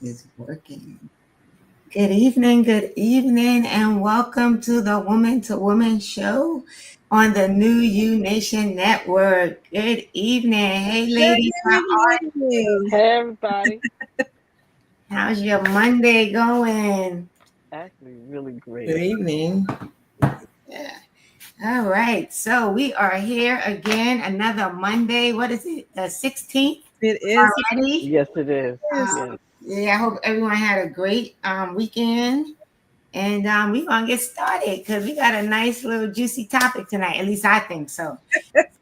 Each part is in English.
is working. Good evening, and welcome to the Woman to Woman show on the New You Nation Network. Good evening. Hey, Good ladies, evening. Hey everybody. how's your Monday going? Actually, really Good great. evening. Yeah. All right. So we are here again, another Monday. What is it? The 16th It is. already? Yes, it is. Yes. Yes. Yeah, I hope everyone had a great weekend. And we're going to get started because we got a nice little juicy topic tonight. At least I think so.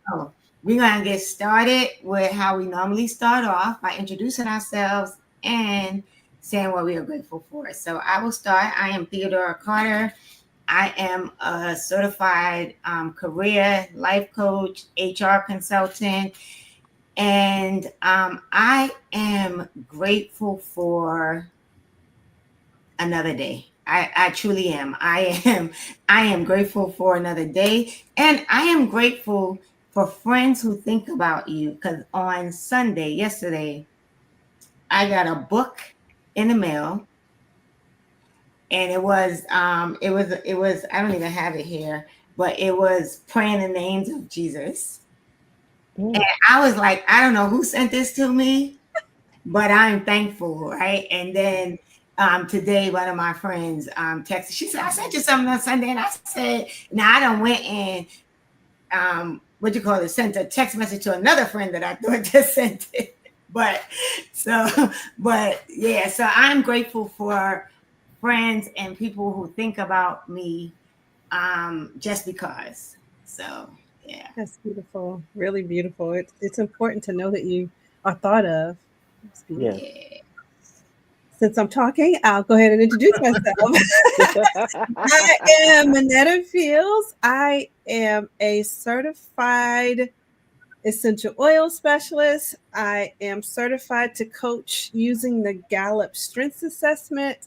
So we're going to get started with how we normally start off by introducing ourselves and saying what we are grateful for. So I will start. I am Theodora Carter. I am a certified career life coach, HR consultant, and I am grateful for another day. I truly am. I am grateful for another day. And I am grateful for friends who think about you. Because on Sunday, yesterday, I got a book in the mail. And it was I don't even have it here, but it was praying in the names of Jesus. And Mm. I was like, I don't know who sent this to me, but I'm thankful, right? And then today, one of my friends texted. She said, "I sent you something on Sunday," and I said, "Now I done went and what you call it, sent a text message to another friend that I thought just sent it." But so, but yeah, so I'm grateful for friends and people who think about me just because. So yeah, That's beautiful. Really beautiful. It's important to know that you are thought of. It's beautiful. Yes. yeah. Since I'm talking, I'll go ahead and introduce myself. I am Manetta Fields. I am a certified essential oil specialist. I am certified to coach using the Gallup Strengths Assessment.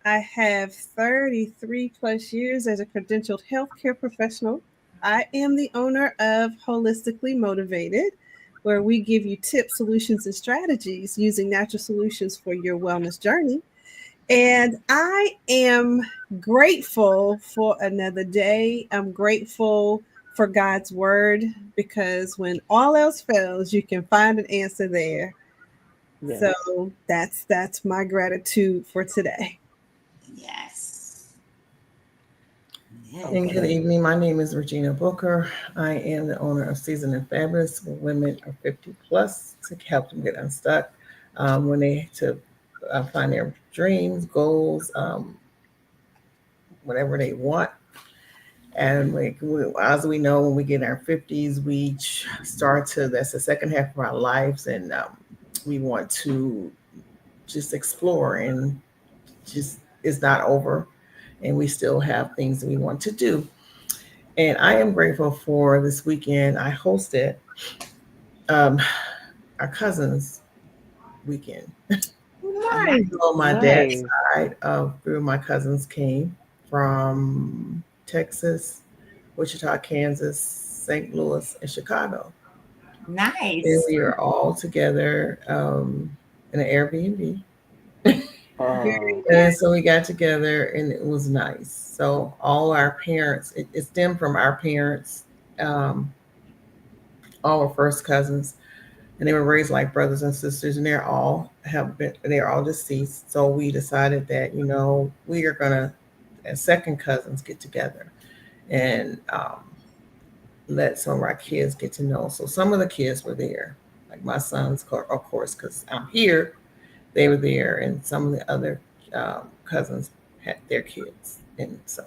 I have 33 plus years as a credentialed healthcare professional. I am the owner of Holistically Motivated, where we give you tips, solutions, and strategies using natural solutions for your wellness journey. And I am grateful for another day. I'm grateful for God's word because when all else fails, you can find an answer there. Yes. So that's my gratitude for today. Yes. And good Okay. Yes. evening. My name is Regina Booker. I am the owner of Season and Fabulous for women of 50 plus to help them get unstuck when they to find their dreams, goals, whatever they want. And as we know, when we get in our 50s, we start to, that's the second half of our lives. And we want to just explore and just, it's not over. And we still have things that we want to do. And I am grateful for this weekend. I hosted um, our cousin's weekend. Nice. On my dad's Nice. side, three of my cousins came from Texas, Wichita, Kansas, St. Louis, and Chicago. And Nice. we are all together in an Airbnb. Very Oh, And nice. so we got together and it was nice. So all our parents, it stemmed from our parents, um, all our first cousins, and they were raised like brothers and sisters, and they're all deceased. So we decided that we are gonna, as second cousins, get together and let some of our kids get to know. So some of the kids were there, like my sons, of course, because I'm here. They were there, and some of the other cousins had their kids, and so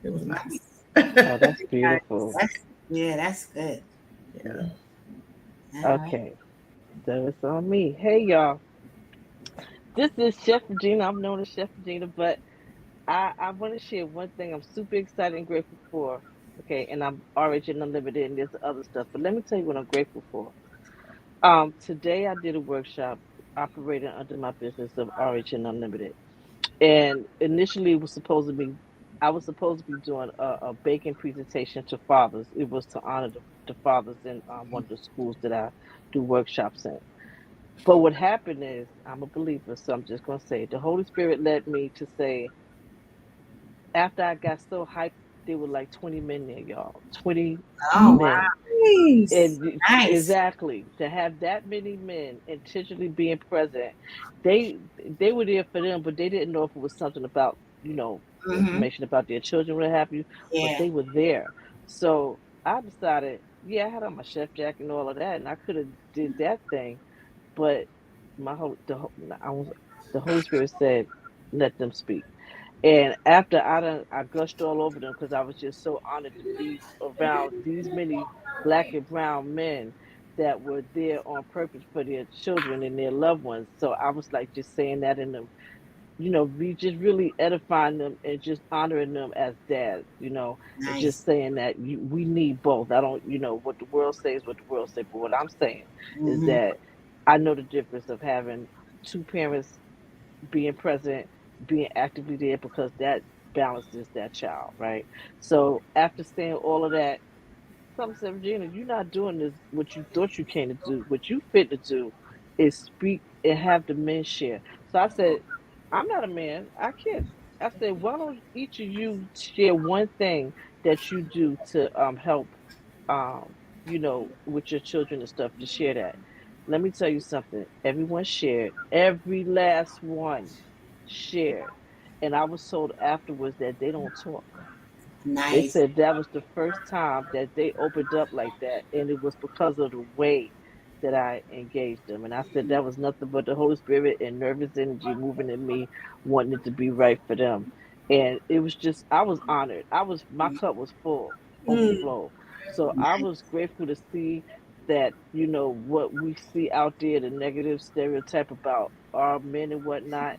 it was nice. Nice. oh, that's Nice. beautiful. That's yeah, that's good. Yeah. Yeah. All right. Okay. So it's on me. Hey y'all. This is Chef Regina. I'm known as Chef Regina, but I want to share one thing I'm super excited and grateful for. Okay, and I'm Origin Unlimited and there's other stuff. But let me tell you what I'm grateful for. Today I did a workshop operating under my business of Origin Unlimited. And initially it was supposed to be I was supposed to be doing a baking presentation to fathers. It was to honor the fathers in one of the schools that I do workshops in. But what happened is, I'm a believer, so I'm just gonna say the Holy Spirit led me to say, after I got so hyped, there were like 20 men there, y'all. 20 Oh men. wow, Nice. And nice. exactly, to have that many men intentionally being present, they they were there for them, but they didn't know if it was something about, Mm-hmm. information about their children, what have you. But Yeah, they were there. So I decided, yeah, I had on my chef jacket and all of that, and I could have did that thing, but my whole the whole- I was the Holy Spirit said, let them speak. And after I gushed all over them because I was just so honored to be around these many black and brown men that were there on purpose for their children and their loved ones. So I was like just saying that in them, we just really edifying them and just honoring them as dads, and nice. just saying that we need both. I don't, what the world says, what the world says, but what I'm saying is Mm-hmm. that I know the difference of having two parents being present, being actively there, because that balances that child, right? So after saying all of that, some said, Regina, you're not doing this what you thought you came to do. What you fit to do is speak and have the men share. So I said, I'm not a man. I can't. I said, why don't each of you share one thing that you do to help with your children and stuff, to share that. Let me tell you something. Everyone shared. Every last one shared. And I was told afterwards that they don't talk. They Nice. said that was the first time that they opened up like that, and it was because of the way that I engaged them. And I said that was nothing but the Holy Spirit and nervous energy moving in me, wanting it to be right for them. And it was just, I was honored. My cup was full, Mm, overflow. So I was grateful to see that, what we see out there, the negative stereotype about our men and whatnot,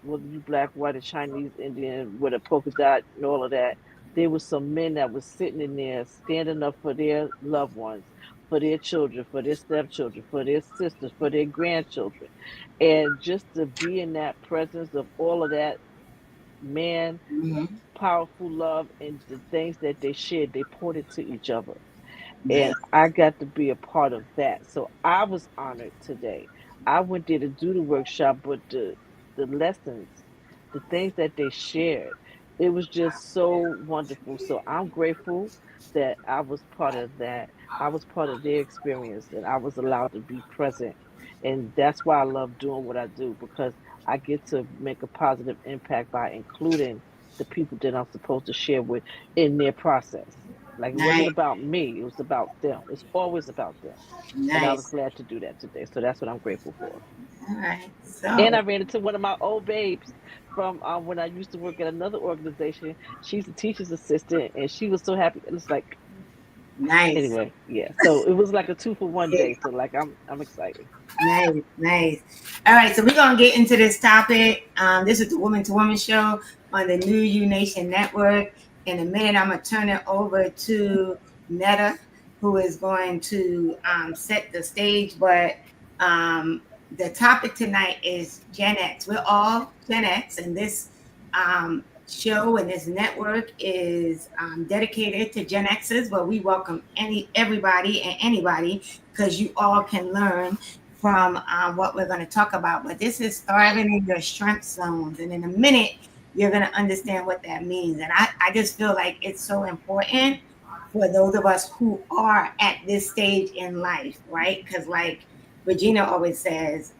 whether you black, white, or Chinese, Indian, with a polka dot and all of that, there was some men that was sitting in there standing up for their loved ones, for their children, for their stepchildren, for their sisters, for their grandchildren. And just to be in that presence of all of that, man, Mm-hmm. powerful love, and the things that they shared, they poured it to each other, and Nice. I got to be a part of that. So I was honored today. I went there to do the workshop, but the lessons, the things that they shared, it was just so wonderful. So I'm grateful that I was part of that. I was part of their experience, and I was allowed to be present. And that's why I love doing what I do, because I get to make a positive impact by including the people that I'm supposed to share with in their process. Like, it wasn't Nice. about me, it was about them. It's always about them. And I was Nice. glad to do that today. So that's what I'm grateful for. All right. And I So ran into one of my old babes from when I used to work at another organization. She's a teacher's assistant, and she was so happy. It's like, nice. anyway, yeah. So it was like a 2 for 1 Yeah, day. So like I'm excited. nice, nice. All right, so we're gonna get into this topic. This is the Woman to Woman show on the New U Nation Network. In a minute, I'm gonna turn it over to Netta, who is going to set the stage. But the topic tonight is Gen X. We're all Gen X, and this show and this network is dedicated to Gen Xers. But we welcome everybody and anybody, because you all can learn from what we're going to talk about. But this is thriving in your strength zones. And in a minute, you're going to understand what that means. And I just feel like it's so important for those of us who are at this stage in life, right? Because, like Regina always says,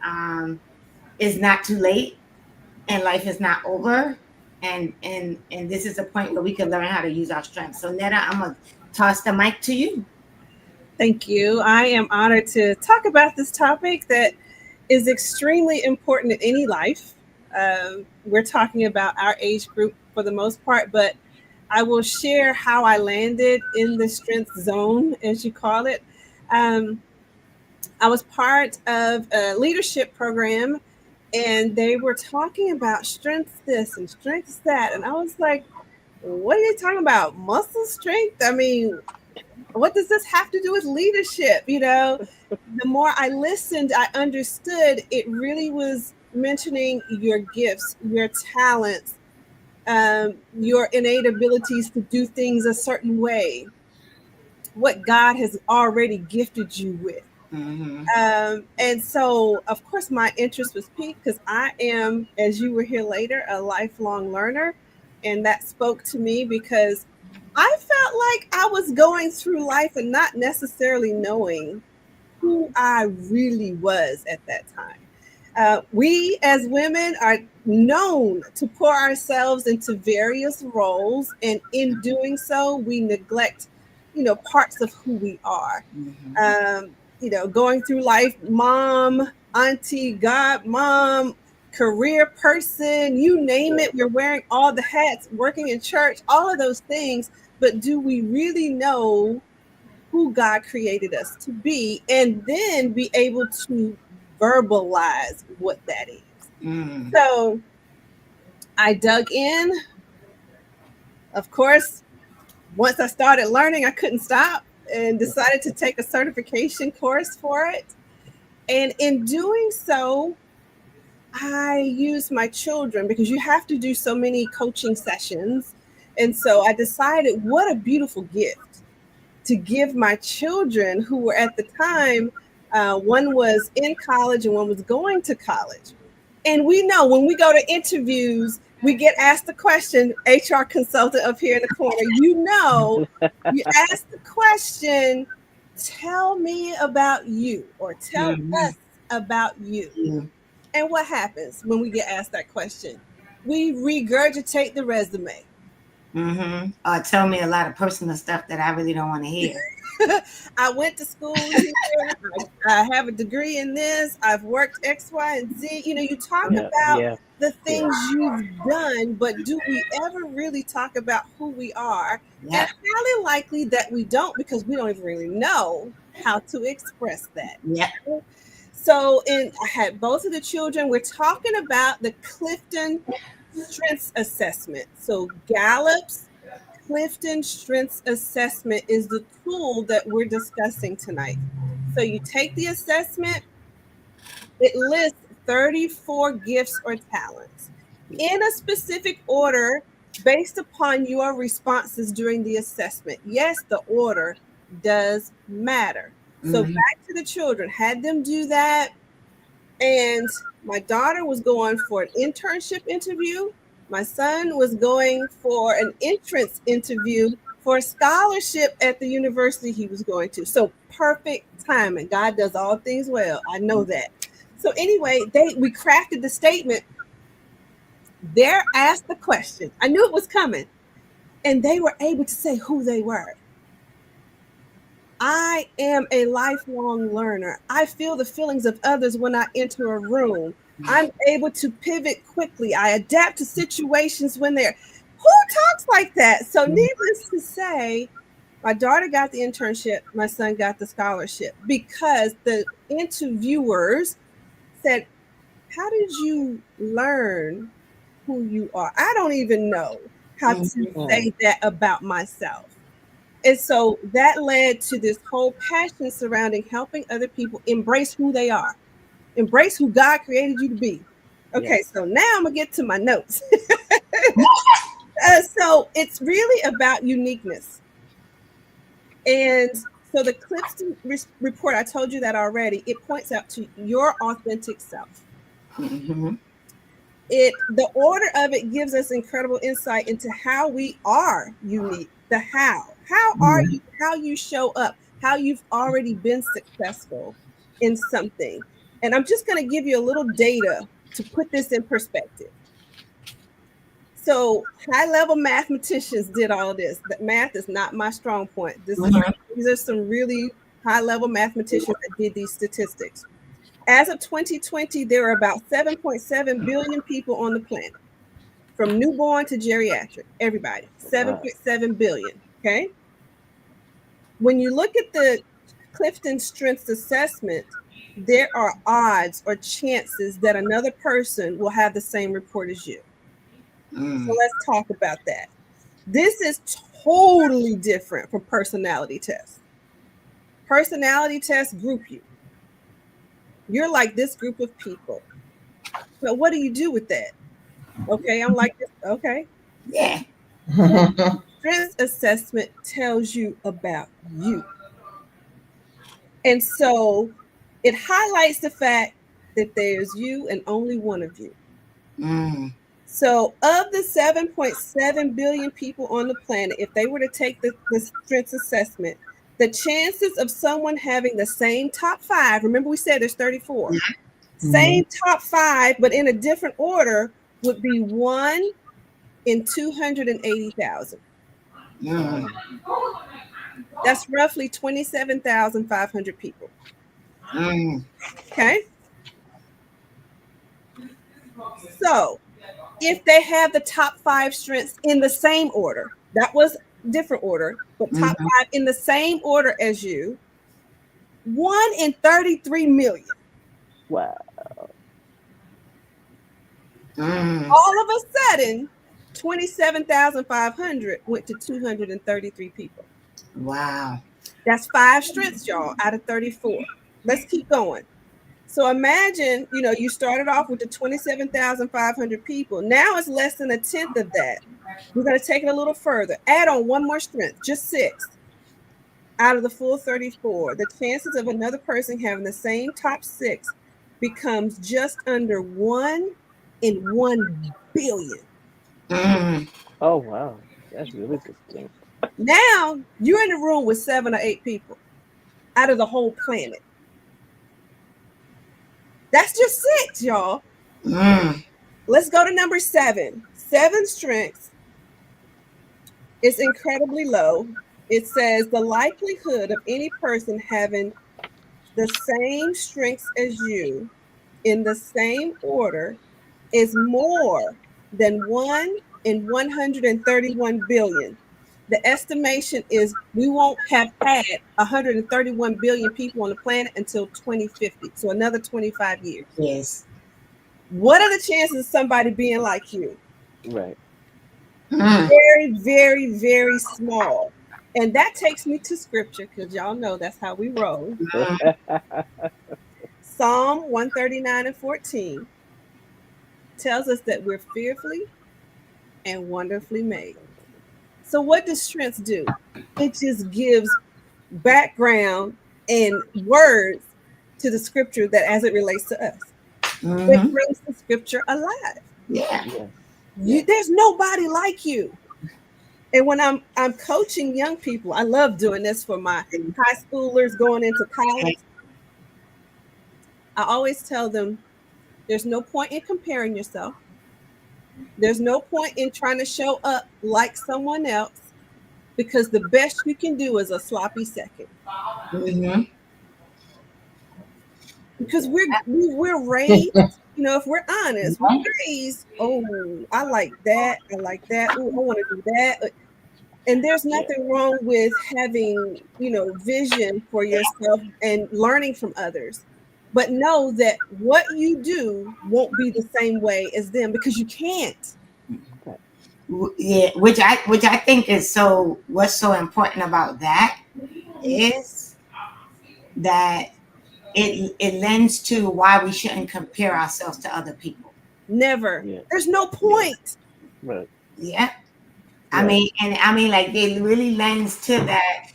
it's not too late and life is not over. And this is a point where we can learn how to use our strengths. So, Netta, I'm going to toss the mic to you. thank you. I am honored to talk about this topic that is extremely important in any life. We're talking about our age group for the most part, but I will share how I landed in the strength zone, as you call it. Um, I was part of a leadership program, and they were talking about strength this and strength that. And I was like, what are you talking about? Muscle strength? I mean, what does this have to do with leadership? The more I listened, I understood it really was mentioning your gifts, your talents, your innate abilities to do things a certain way, what God has already gifted you with. Mm-hmm. And so, of course, my interest was piqued because I am, as you will hear later, a lifelong learner. And that spoke to me because I felt like I was going through life and not necessarily knowing who I really was at that time. We as women are known to pour ourselves into various roles, and in doing so, we neglect, parts of who we are. Mm-hmm. Going through life, mom, auntie, godmom, career person, you name Yeah. it, we're wearing all the hats, working in church, all of those things. But do we really know who God created us to be, and then be able to verbalize what that is? Mm-hmm. So I dug in. Of course, once I started learning, I couldn't stop and decided to take a certification course for it. And in doing so, I used my children because you have to do so many coaching sessions. And so I decided what a beautiful gift to give my children who were at the time, one was in college and one was going to college. And we know when we go to interviews, we get asked the question, HR consultant up here in the corner, you ask the question, tell me about you, or tell Mm-hmm. us about you. And what happens when we get asked that question? We regurgitate the resume. Mm-hmm. Tell me a lot of personal stuff that I really don't want to hear. I went to school here. I have a degree in this. I've worked X, Y, and Z. You talk Yeah. about Yeah. the Yeah. things you've done, but do we ever really talk about who we are? And Yep. highly likely that we don't, because we don't even really know how to express that. Yep. So, I had both of the children. We're talking about the Clifton Strengths Assessment. So, Gallup's Clifton Strengths Assessment is the tool that we're discussing tonight. So you take the assessment, it lists 34 gifts or talents in a specific order based upon your responses during the assessment. Yes, the order does matter. So Mm-hmm. back to the children, had them do that. And my daughter was going for an internship interview. My son was going for an entrance interview for a scholarship at the university he was going to. So perfect timing. God does all things well. I know that. So anyway, we crafted the statement. They're asked the question. I knew it was coming, and they were able to say who they were. I am a lifelong learner. I feel the feelings of others when I enter a room. I'm able to pivot quickly. I adapt to situations when they're. Who talks like that? So, needless to say, my daughter got the internship, my son got the scholarship because the interviewers said, how did you learn who you are? I don't even know how to Mm-hmm. Mm. say that about myself. And so that led to this whole passion surrounding helping other people embrace who they are, embrace who God created you to be. Yes. Okay, so now I'm going to get to my notes. So it's really about uniqueness. And so the Clifton report, I told you that already, it points out to your authentic self. Mm-hmm. The order of it gives us incredible insight into how we are unique. The how are you, how you show up, how you've already been successful in something. And I'm just going to give you a little data to put this in perspective. So high level mathematicians did all this. That math is not my strong point. These are some really high level mathematicians that did these statistics. As of 2020, there are about 7.7 billion people on the planet, from newborn to geriatric, everybody, Wow. 7.7 billion. Okay. When you look at the Clifton Strengths Assessment, there are odds or chances that another person will have the same report as you. So Mm-hmm. let's talk about that. This is totally different from personality tests. Personality tests group you. You're like this group of people. But what do you do with that? Okay, I'm like this. Okay. Yeah. Strengths assessment tells you about you. And so It highlights the fact that there's you and only one of you. Mm. So, of the 7.7 billion people on the planet, if they were to take the strengths assessment, the chances of someone having the same top five, remember we said there's 34, same top five, but in a different order, would be 1 in 280,000. Mm. That's roughly 27,500 people. Mm. Okay. So, if they have the top five strengths in the same order, that was different order, but top Mhm. five in the same order as you, 1 in 33 million. Wow. Mm. All of a sudden, 27,500 went to 233 people. Wow. That's five strengths, y'all, out of 34. Let's keep going. So imagine, you started off with the 27,500 people. Now it's less than a tenth of that. We're going to take it a little further. Add on one more strength, just six out of the full 34. The chances of another person having the same top six becomes just under 1 in 1 billion. Mm. Oh wow. That's really distinct. Now you're in the room with 7 or 8 people out of the whole planet. That's just six, y'all. Mm. Let's go to number seven. Seven strengths is incredibly low. It says the likelihood of any person having the same strengths as you in the same order is more than 1 in 131 billion. The estimation is we won't have had 131 billion people on the planet until 2050. So another 25 years. Yes. What are the chances of somebody being like you? Right. Mm. Very, very, very small. And that takes me to scripture because y'all know that's how we roll. Psalm 139:14 tells us that we're fearfully and wonderfully made. So, what does strengths do? It just gives background and words to the scripture that as it relates to us. It Mm-hmm. brings the scripture alive. Yeah. Yes. Yes. There's nobody like you. And when I'm coaching young people, I love doing this for my high schoolers going into college. I always tell them there's no point in comparing yourself. There's no point in trying to show up like someone else because the best you can do is a sloppy second. Mm-hmm. Because Yeah. we're raised, if we're honest, we're raised, oh, I like that. I like that. Oh, I want to do that. And there's Yeah. nothing wrong with having, vision for yourself and learning from others. But know that what you do won't be the same way as them because you can't. Right. Yeah, which I think is so. What's so important about that is that it lends to why we shouldn't compare ourselves to other people. Never. Yeah. There's no Yeah. point. Right. Yeah, I Right. mean, and I mean, like it really lends to that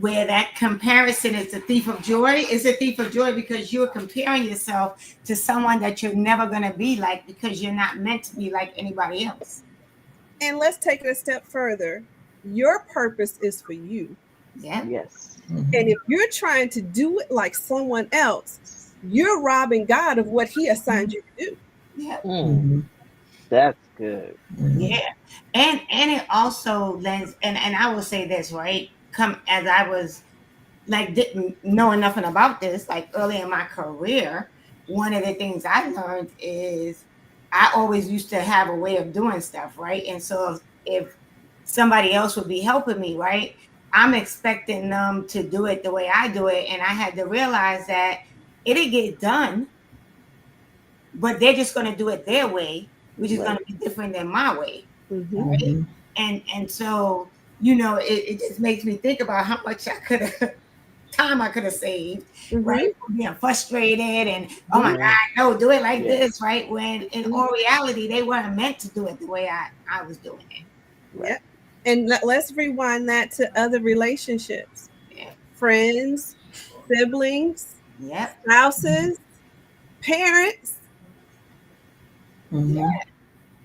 where that comparison is the thief of joy. Is a thief of joy because you're comparing yourself to someone that you're never going to be like because you're not meant to be like anybody else. And let's take it a step further. Your purpose is for you. Yeah. Yes. And if you're trying to do it like someone else, you're robbing God of what he assigned you to do. Yeah. Mm. That's good. Yeah. And it also lends and I will say this, right? Come as I was like didn't know nothing about this, like early in my career, one of the things I learned is I always used to have a way of doing stuff, right? And so if somebody else would be helping me, right? I'm expecting them to do it the way I do it. And I had to realize that it'll get done, but they're just going to do it their way, which is going Right. to be different than my way, Mm-hmm. right? And so it just makes me think about how much time I could have saved, right? Mm-hmm. From being frustrated and oh my Mm-hmm. Yeah. God, no, do it like Yeah. this, right? When in all reality, they weren't meant to do it the way I was doing it. Right. Yep. And let's rewind that to other relationships, Yeah. friends, siblings. Yep. spouses, parents. Mm-hmm.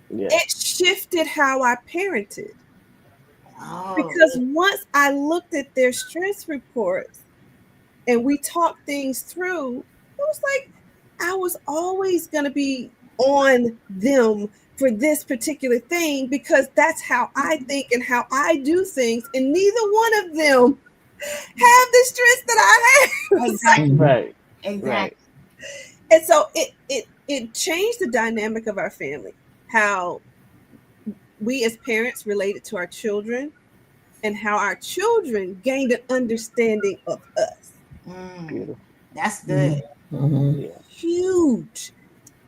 Yeah. It shifted how I parented Oh. because once I looked at their stress reports and we talked things through, it was like I was always going to be on them for this particular thing because that's how I think and how I do things. And neither one of them have the stress that I have. Exactly. Right. Exactly. Right. And so it changed the dynamic of our family, how we as parents related to our children and how our children gained an understanding of us. Mm, Beautiful. that's good. Mm-hmm. Yeah. Huge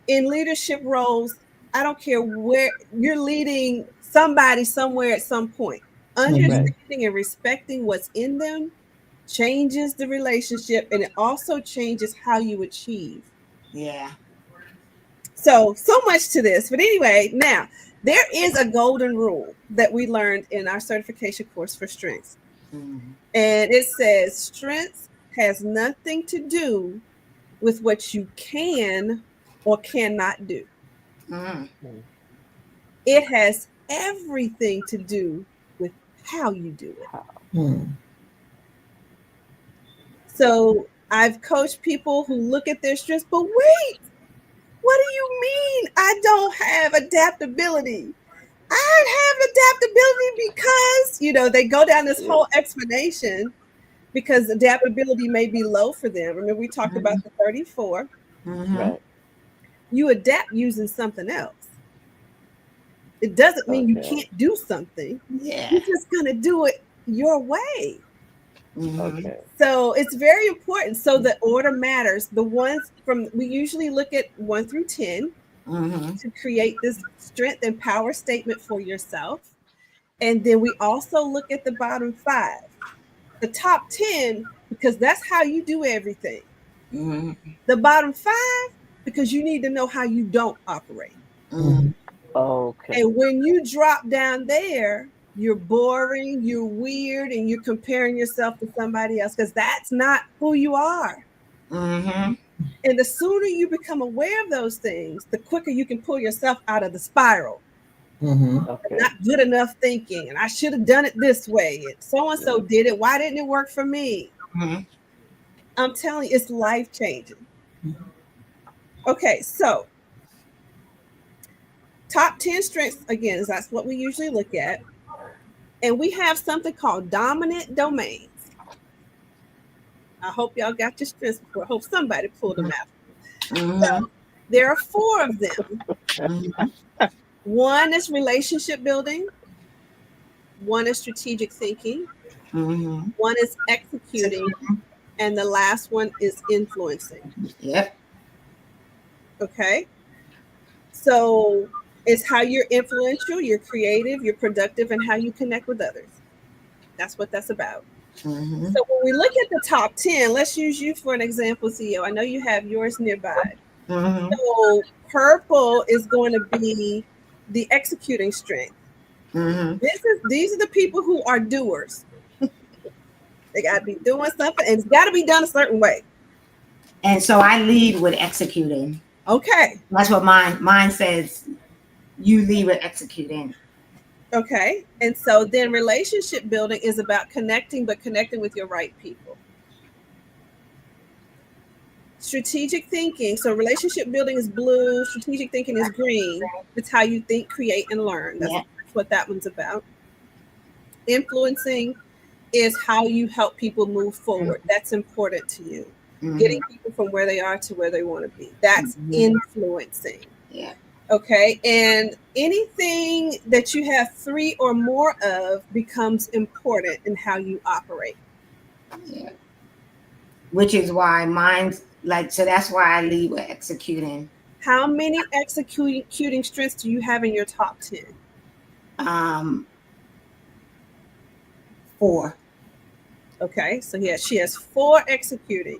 in leadership roles. I don't care where you're leading somebody somewhere at some point. Right. Understanding and respecting what's in them changes the relationship and it also changes how you achieve. Yeah. So much to this. But anyway, now there is a golden rule that we learned in our certification course for strengths. Mm, And it says strengths has nothing to do with what you can or cannot do. mm, Mm. It has everything to do with how you do it. How? Mm-hmm. So I've coached people who look at their strengths, but wait, what do you mean I don't have adaptability? I have adaptability because, they go down this Yeah. whole explanation because adaptability may be low for them. Remember, we talked about the 34. mm-hmm. Right. You adapt using something else. It doesn't mean you Okay. can't do something. Yeah. You're just going to do it your way. Mm-hmm. Okay. So it's very important. So the order matters. The ones from, we usually look at 1 through 10 Mm-hmm. to create this strength and power statement for yourself. And then we also look at the bottom 5, the top 10, because that's how you do everything. Mm-hmm. The bottom 5, because you need to know how you don't operate. Mm-hmm. Okay. And when you drop down there, you're boring, you're weird, and you're comparing yourself to somebody else because that's not who you are. Mm-hmm. And the sooner you become aware of those things, the quicker you can pull yourself out of the spiral. Mm-hmm. Okay. Not good enough thinking, and I should have done it this way. And so and so Yeah. did it. Why didn't it work for me? Mm-hmm. I'm telling you, it's life changing. Okay, so top 10 strengths, again, is that's what we usually look at. And we have something called dominant domains. I hope y'all got your strengths before. I hope somebody pulled them out. Mm-hmm. So there are 4 of them. Mm-hmm. One is relationship building, one is strategic thinking, Mm-hmm. one is executing, and the last one is influencing. Yep. Okay. So it's how you're influential, you're creative, you're productive, and how you connect with others. That's what that's about. Mm-hmm. So when we look at the top 10, let's use you for an example, CEO. I know you have yours nearby. Mm-hmm. So purple is going to be the executing strength. Mm-hmm. These are the people who are doers. They got to be doing something, and it's got to be done a certain way. And so I lead with executing. Okay. That's what mine says. You lead with executing. Okay. And so then relationship building is about connecting, but connecting with your right people. Strategic thinking. So relationship building is blue, strategic thinking is green. It's how you think, create, and learn. That's Yeah. what that one's about. Influencing is how you help people move forward. That's important to you. Mm-hmm. Getting people from where they are to where they want to be. That's Mm-hmm. influencing. Yeah. Okay. And anything that you have 3 or more of becomes important in how you operate. Yeah. Which is why mine's like, so that's why I lead with executing. How many executing strengths do you have in your top 10? 4. Okay. So yeah, she has 4 executing.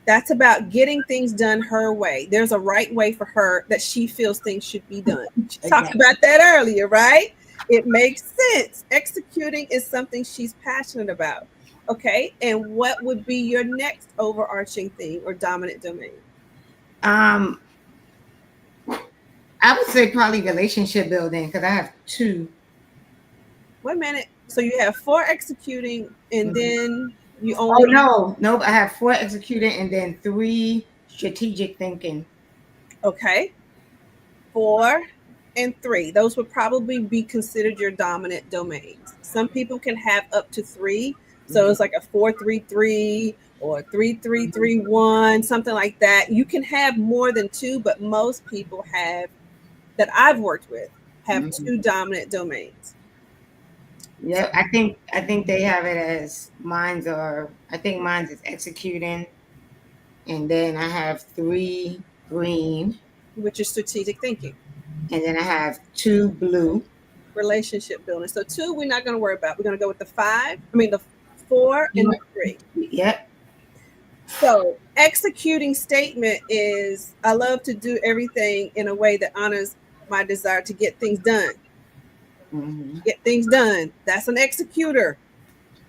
That's about getting things done her way. There's a right way for her that she feels things should be done. She talked about that earlier, right? It makes sense. Executing is something she's passionate about. Okay. And what would be your next overarching theme or dominant domain? Um, I would say probably relationship building because I have two. Wait a minute. So you have 4 executing, and Mhm. then you Oh only no, nope. I have 4 executing and then 3 strategic thinking. okay. 4 and 3. Those would probably be considered your dominant domains. Some people can have up to 3. So Mhm. it's like a 4-3-3 or 3-3-3-1, something like that. You can have more than 2, but most people have that I've worked with have Mhm. 2 dominant domains. So, Yeah, I think they have it as mine's are. I think mine's is executing, and then I have 3 green, which is strategic thinking, and then I have 2 blue. relationship building. So 2 we're not going to worry about. We're going to go with the 5. I mean the 4 and the 3. Yep. So, executing statement is I love to do everything in a way that honors my desire to get things done. Hmm. Get things done. That's an executor.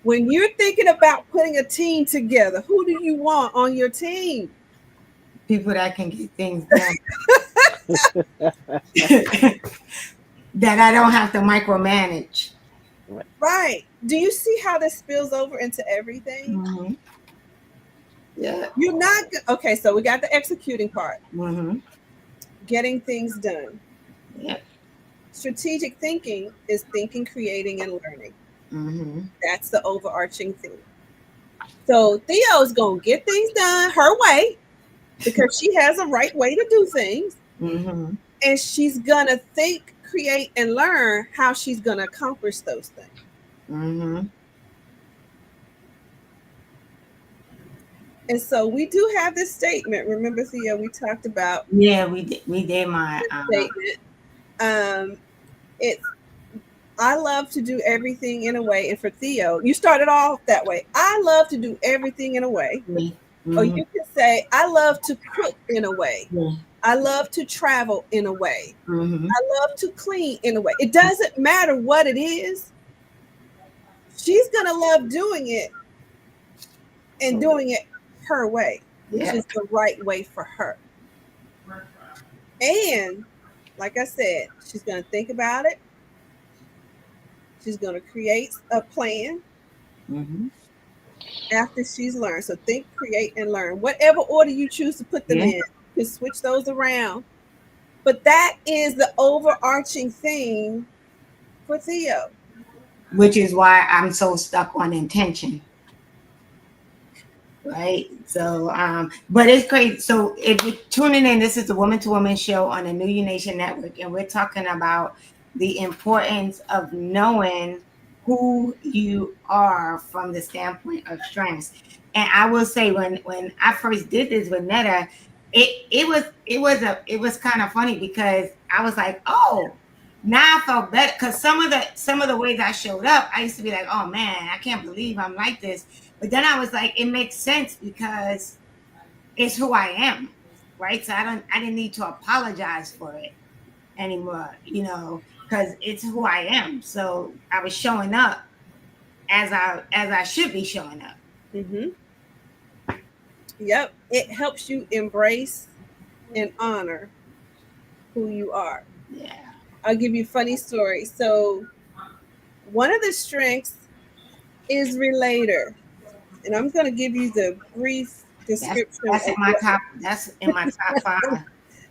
When you're thinking about putting a team together, who do you want on your team? People that can get things done. That I don't have to micromanage. Right. Right. Do you see how this spills over into everything? Hmm. Yeah. You're not okay. So, we got the executing part, Hmm. getting things done. Yep. Strategic thinking is thinking, creating, and learning. Hmm. That's the overarching theme. So Theo's gonna get things done her way because she has a right way to do things, Hmm. and she's gonna think, create, and learn how she's gonna accomplish those things. Hmm. And so we do have this statement. Remember, Theo, we talked about Yeah, we did my this statement. Um, it's I love to do everything in a way, and for Theo, you started off that way. I love to do everything in a way, me. or Hmm. you can say I love to cook in a way. Yeah. I love to travel in a way. Hmm. I love to clean in a way. It doesn't matter what it is. She's going to love doing it and doing it her way, which Yeah. is the right way for her. And like I said, she's going to think about it. She's going to create a plan Hmm. after she's learned. So think, create, and learn. Whatever order you choose to put them Yeah. in, you can switch those around. But that is the overarching theme for Theo. Which is why I'm so stuck on intention. Right. So, but it's great. So, if you're tuning in, this is the Woman to Woman show on the New You Nation Network, and we're talking about the importance of knowing who you are from the standpoint of strengths. And I will say, when I first did this with Netta, it was kind of funny because I was like, oh, now I felt better because some of the ways I showed up, I used to be like, oh man, I can't believe I'm like this. But then I was like, it makes sense because it's who I am, right? So I didn't need to apologize for it anymore, because it's who I am. So I was showing up as I should be showing up. Mm-hmm. Yep. It helps you embrace and honor who you are. Yeah. I'll give you a funny story. So, one of the strengths is relator. And I'm going to give you the brief That's description that's in of my what top. That's in my top five. I'm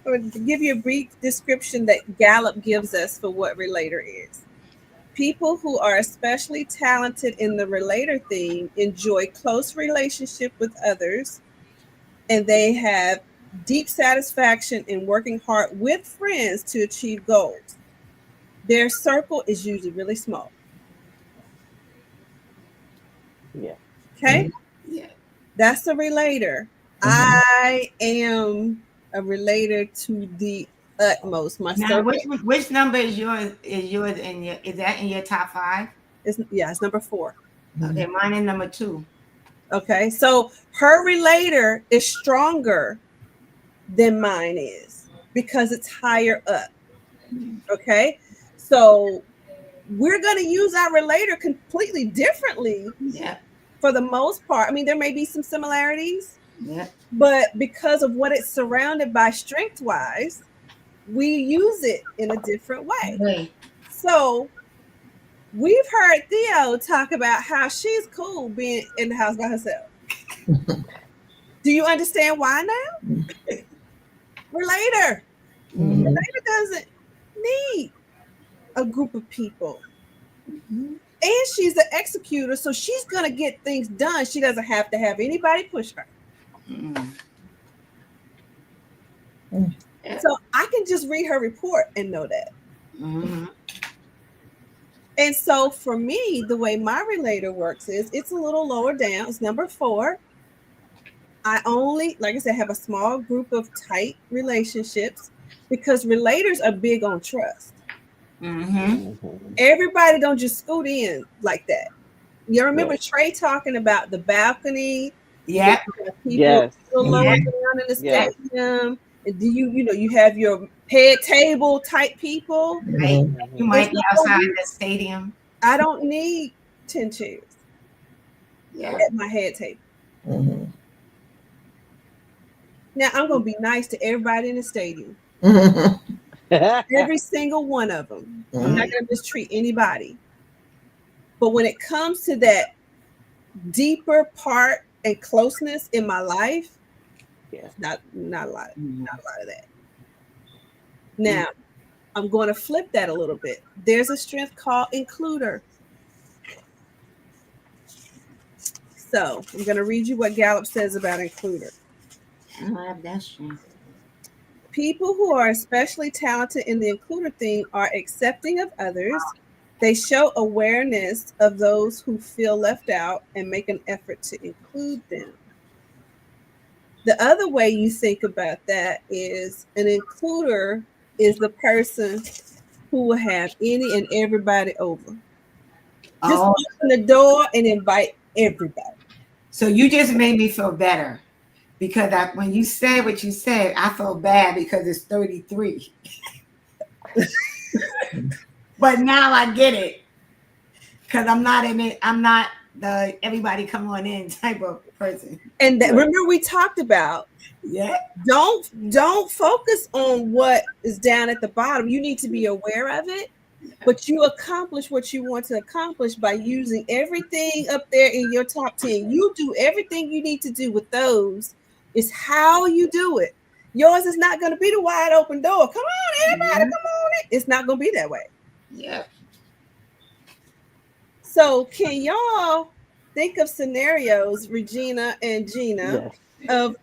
going to give you a brief description that Gallup gives us for what relator is. People who are especially talented in the relator theme enjoy close relationship with others, and they have deep satisfaction in working hard with friends to achieve goals. Their circle is usually really small. Yeah. Okay, Yeah. that's a relator. Mm-hmm. I am a relator to the utmost. My Now, circle which number is yours? Is that in your top five? is, yeah, it's number 4. Okay, mine is number two. Okay, so her relator is stronger than mine is because it's higher up. Okay, so we're going to use our relator completely differently Yeah. for the most part, I mean, there may be some similarities, Yeah. but because of what it's surrounded by strength wise, we use it in a different way. Right. So we've heard Theo talk about how she's cool being in the house by herself. Do you understand why now? Relator. Mm-hmm. Mhm. Relator doesn't need a group of people. Mm-hmm. And she's an executor, so she's going to get things done. She doesn't have to have anybody push her. Mm-hmm. Yeah. So I can just read her report and know that. Mm-hmm. And so for me, the way my relator works is it's a little lower down. It's number 4. I only, like I said, have a small group of tight relationships because relators are big on trust. Mm-hmm. Mhm. Everybody don't just scoot in like that. You remember Right. Trey talking about the balcony, that Yeah. you have people Yes. a little Yeah. lower down in the Yes. stadium. And do you have your head table type people? Right. You Mhm. It's might be not gonna outside be. the stadium. I don't need 10 chairs Yeah. Right. at my head table. Mhm. Now I'm gonna be nice to everybody in the stadium. Mhm. Every single one of them. I'm not Mhm. gonna mistreat anybody. But when it comes to that deeper part and closeness in my life, Yeah. not a lot, Mm-hmm. not a lot of that. Now I'm going to flip that a little bit. There's a strength called includer. So I'm going to read you what Gallup says about includer. I don't have that strength. People who are especially talented in the includer thing are accepting of others. They show awareness of those who feel left out and make an effort to include them. The other way you think about that is an includer is the person who will have any and everybody over. Just Oh, open the door and invite everybody. so you just made me feel better because when you said what you said, I felt bad because it's 33. But now I get it because I'm not in it. I'm not the everybody come on in type of person. And Right. remember we talked about Yeah. don't focus on what is down at the bottom. You need to be aware of it, but you accomplish what you want to accomplish by using everything up there in your top 10. You do everything you need to do with those. Is how you do it. Yours is not going to be the wide open door. Come on, everybody, Mhm. come on in. It's not going to be that way. Yeah. So, can y'all think of scenarios, Regina and Gina, Yes. of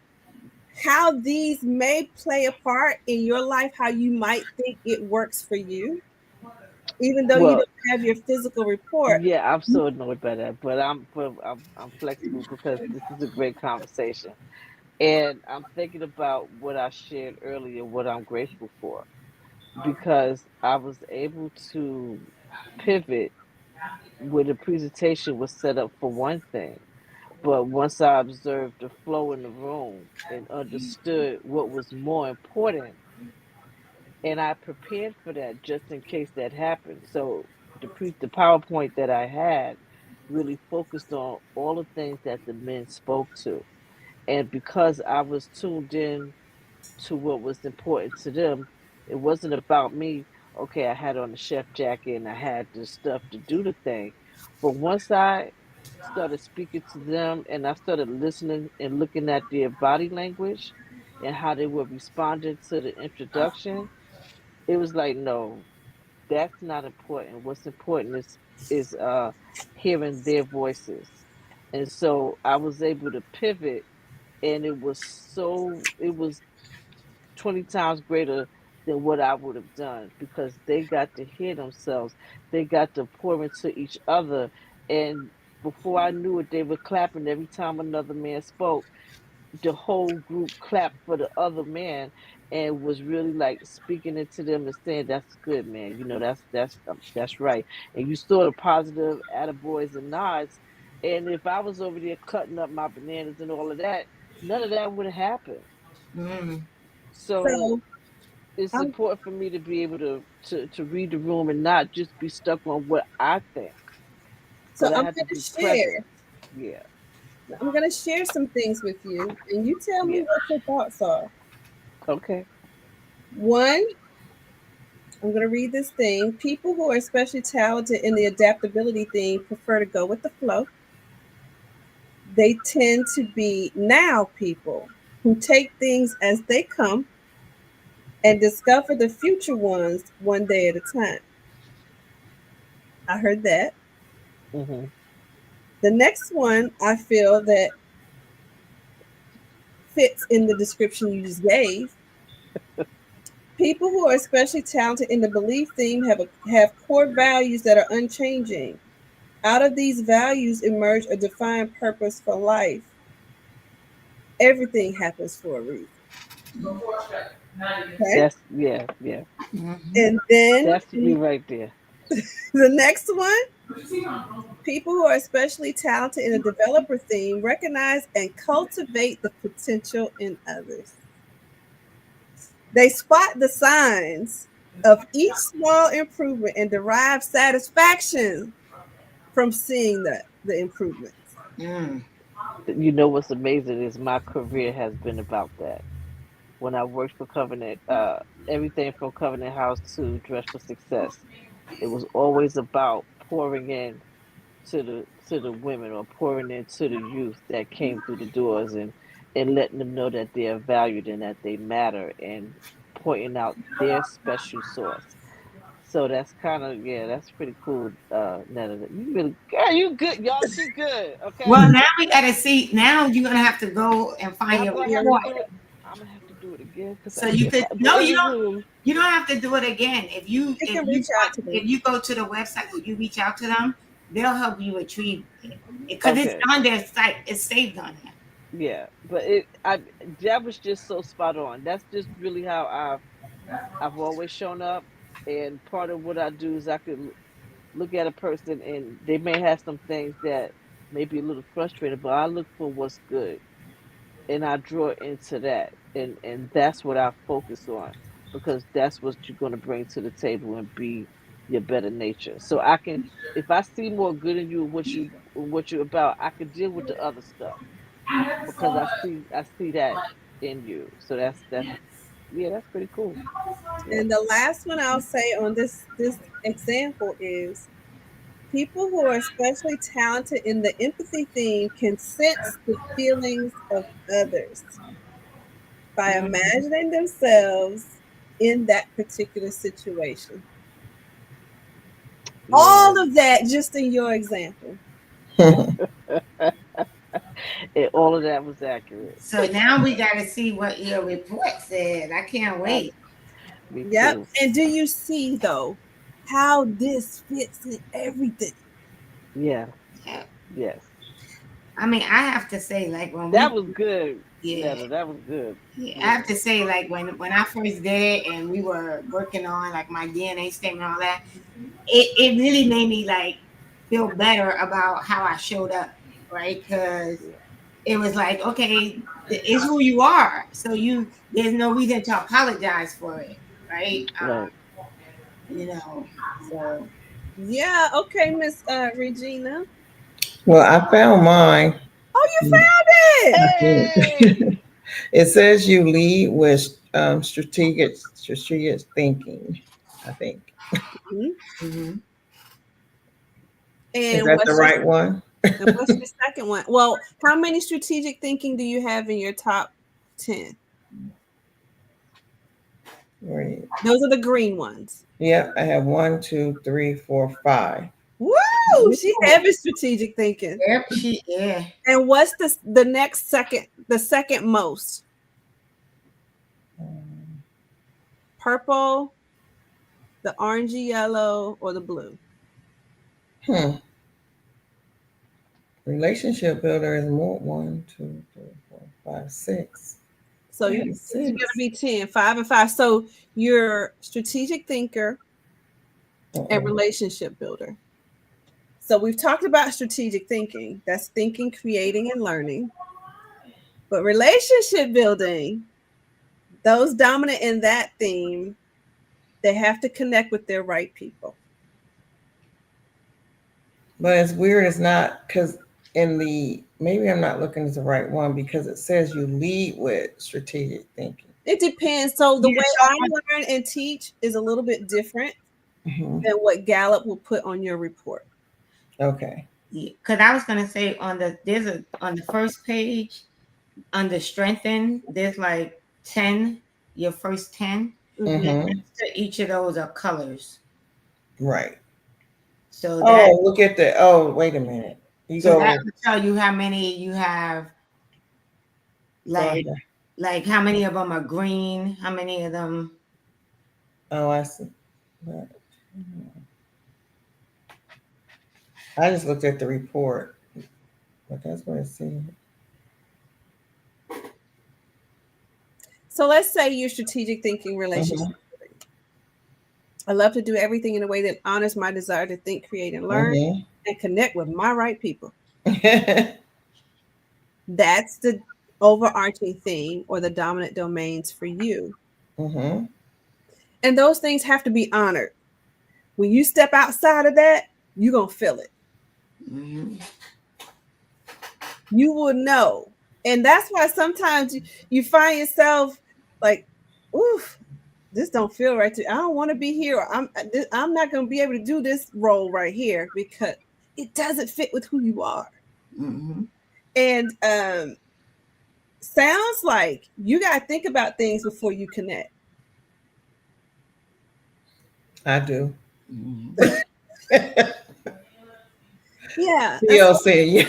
how these may play a part in your life, how you might think it works for you, even though you Well, don't have your physical report? yeah, I'm so annoyed by that, but I'm flexible because this is a great conversation. And I'm thinking about what I shared earlier, what I'm grateful for, because I was able to pivot where the presentation was set up for one thing. But once I observed the flow in the room and understood what was more important, and I prepared for that just in case that happened. So the PowerPoint that I had really focused on all the things that the men spoke to. And because I was tuned in to what was important to them, it wasn't about me. Okay, I had on the chef jacket and I had the stuff to do the thing. But once I started speaking to them and I started listening and looking at their body language and how they were responding to the introduction, it was like, no, that's not important. What's important is hearing their voices. And so I was able to pivot, and it was 20 times greater than what I would have done because they got to hear themselves. They got to pour into each other. And before I knew it, they were clapping every time another man spoke. The whole group clapped for the other man and was really like speaking into them and saying, "That's good, man. You know, that's right." And you saw the positive attaboys and nods. And if I was over there cutting up my bananas and all of that, none of that would have happened. Mm. So So, it's I'm important for me to be able to read the room and not just be stuck on what I think, so but I I'm have to going to be share present. Yeah. I'm going to share some things with you, and you tell me Yeah. what your thoughts are. Okay. One, I'm going to read this thing. People who are especially talented in the adaptability thing prefer to go with the flow. They tend to be now people who take things as they come and discover the future ones one day at a time. I heard that. Hmm. The next one I feel that fits in the description you just gave. People who are especially talented in the belief theme have core values that are unchanging. Out of these values emerge a defined purpose for life. Everything happens for a reason. Okay. That's yeah, yeah. Mhm. And then That's me right there. the next one, people who are especially talented in a developer theme recognize and cultivate the potential in others. They spot the signs of each small improvement and derive satisfaction from seeing the improvements. Mm. You know what's amazing is my career has been about that. When I worked for Covenant, everything from Covenant House to Dress for Success, it was always about pouring in to the women or pouring into the youth that came through the doors and letting them know that they are valued and that they matter and pointing out their special source. So that's kind of yeah, that's pretty cool. Netta, you really girl, you good, y'all. She good, Well, okay. now we got to see. Now you're gonna have to go and find I'm your gonna have to report. do it. I'm gonna have to do it again because So I you can't could find. But no, you don't. anywho, You don't have to do it again. You can reach out to them. If you go to the website or you reach out to them, they'll help you retrieve it because it's okay, on their site. It's saved on there. yeah. But I that was just so spot on. That's just really how I've always shown up. And part of what I do is I could look at a person and they may have some things that may be a little frustrated, but I look for what's good and I draw into that. And that's what I focus on because that's what you're going to bring to the table and be your better nature. So I can, if I see more good in you, what you're about, I can deal with the other stuff because I see that in you. So that's yeah, that's pretty cool. Yeah. And the last one I'll say on this example is people who are especially talented in the empathy theme can sense the feelings of others by Mhm. imagining themselves in that particular situation. Yeah. All of that just in your example. And all of that was accurate. So now we got to see what your report said. I can't I, wait. me Yep. too. And do you see though how this fits in everything? Yeah. Yeah. Yes. I mean, I have to say, like when That we, was good, yeah, Netta. That was good. yeah, I Yeah. have to say, like when I first did it and we were working on like my DNA statement and all that, it really made me like feel better about how I showed up, right? Because Yeah. it was like, okay, it's who you are, so there's no reason to apologize for it, right? Right. You know, so Yeah, okay, Miss Regina. Well, I found mine. Oh, you found it. I did. Hey. It says you lead with strategic thinking. I think Mhm. mhm. is And that the right one? what's your second one? Well, how many strategic thinking do you have in your top 10? Right. Those are the green ones. Yep, I have one, two, three, four, five. Woo! She heavy strategic thinking. Yep, yeah. And what's the next second, the second most? Um, Purple, the orangey yellow, or the blue? Hmm. Relationship builder is more. One, two, three, four, five, six. So I you have it's gonna six. be 10, 5 and 5. So you're strategic thinker and Uh-oh. relationship builder. So we've talked about strategic thinking. That's thinking, creating, and learning. But relationship building, those dominant in that theme, they have to connect with their right people. But it's weird. It's not because in the, maybe I'm not looking at the right one because it says you lead with strategic thinking. It depends. So the Yeah, way so I learn and teach is a little bit different Hmm. than what Gallup will put on your report. Okay. because I was gonna say on the first page under strengthen, there's like 10, your first 10. Hmm. And Hmm. next to each of those are colors. Right. So that Oh, look at the. Oh, wait a minute. You so that go. will tell you how many you have, Go like ahead. how many of them are green, how many of them. Oh, I see. But I just looked at the report, but that's what it said. So let's say your strategic thinking relationship. Hmm. I love to do everything in a way that honors my desire to think, create, and learn Hmm. and connect with my right people. That's the overarching theme or the dominant domains for you. Hmm. And those things have to be honored. When you step outside of that, you're going to feel it. Mhm. You will know. And that's why sometimes you find yourself like, oof, this don't feel right to. I don't want to be here. Or I'm not going to be able to do this role right here because it doesn't fit with who you are. Mhm. And sounds like you got to think about things before you connect. I do. Mhm. Yeah. Theo said, yeah.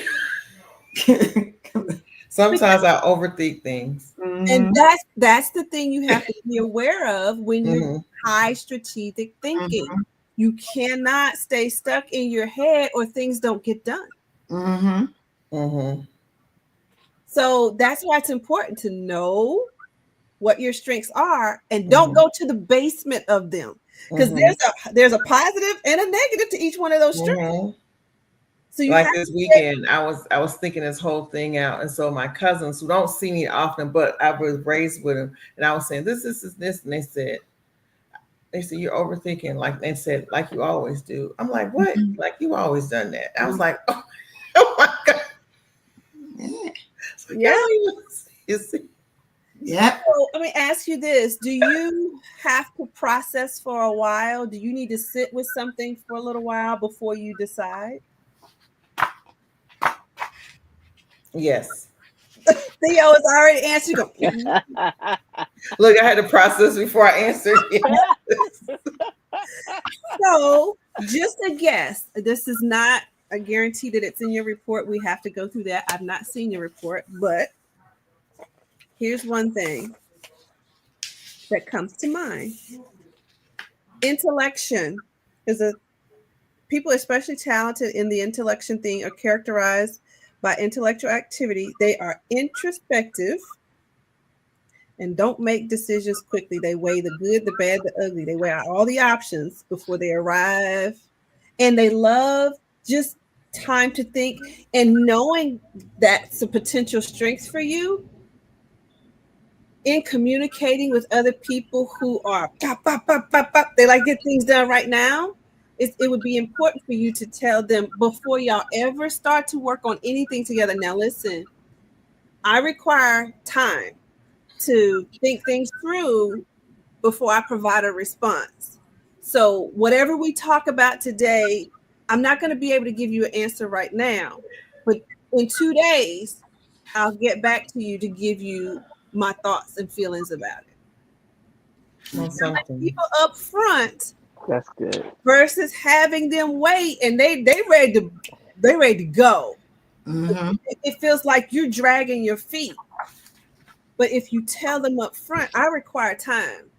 Mhm. Sometimes I overthink things. And that's the thing you have to be aware of when you're Hmm. high strategic thinking. Mhm. You cannot stay stuck in your head or things don't get done. Mhm. Hmm. So that's why it's important to know what your strengths are and don't Hmm. go to the basement of them because Hmm. there's a positive and a negative to each one of those strengths. Hmm. So you Like have this to weekend, I was thinking this whole thing out, and so my cousins who don't see me often, but I was raised with them, and I was saying this is this, and they said you're overthinking, like they said, like you always do. I'm like, what? Mhm. Like you always done that? I was Mhm. like, oh my god. Yeah. It's like I yeah. don't even you see. Yep. So let me ask you this. Do you have to process for a while? Do you need to sit with something for a little while before you decide? Yes. Theo has already answered. You go, "Mhm." Look, I had to process before I answered. Yes. So just a guess. This is not a guarantee that it's in your report. We have to go through that. I've not seen your report, but here's one thing that comes to mind. Intellection is a people, especially talented in the intellection thing, are characterized by intellectual activity. They are introspective and don't make decisions quickly. They weigh the good, the bad, the ugly. They weigh out all the options before they arrive. And they love just time to think and knowing that's a potential strength for you in communicating with other people who are pop, pop, pop, pop, pop, they like get things done right now. It would be important for you to tell them before y'all ever start to work on anything together. Now, listen, I require time to think things through before I provide a response. So, whatever we talk about today, I'm not going to be able to give you an answer right now, but in 2 days, I'll get back to you to give you my thoughts and feelings about it. On something. People up front That's good. versus having them wait and they ready to go. Mhm. It feels like you're dragging your feet. But if you tell them up front, I require time.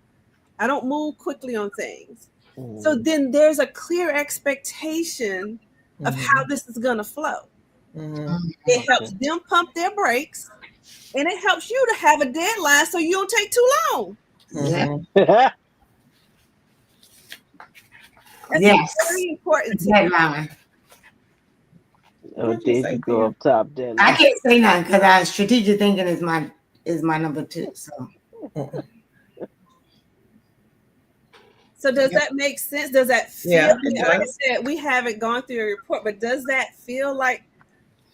I don't move quickly on things. So Mm. then there's a clear expectation of how Hmm. this is going to flow. Hmm. It helps Okay. them pump their brakes and it helps you to have a deadline so you don't take too long. Yep. Hmm. That's Yes. very important to me. Deadline. Oh, What you there say, you go Tia? up top, I deadline. can't say nothing because strategic thinking is my number two. So Mm. So does Yep. that make sense? Does that feel, Yeah, I it mean, like I does. said, we haven't gone through a report, but does that feel like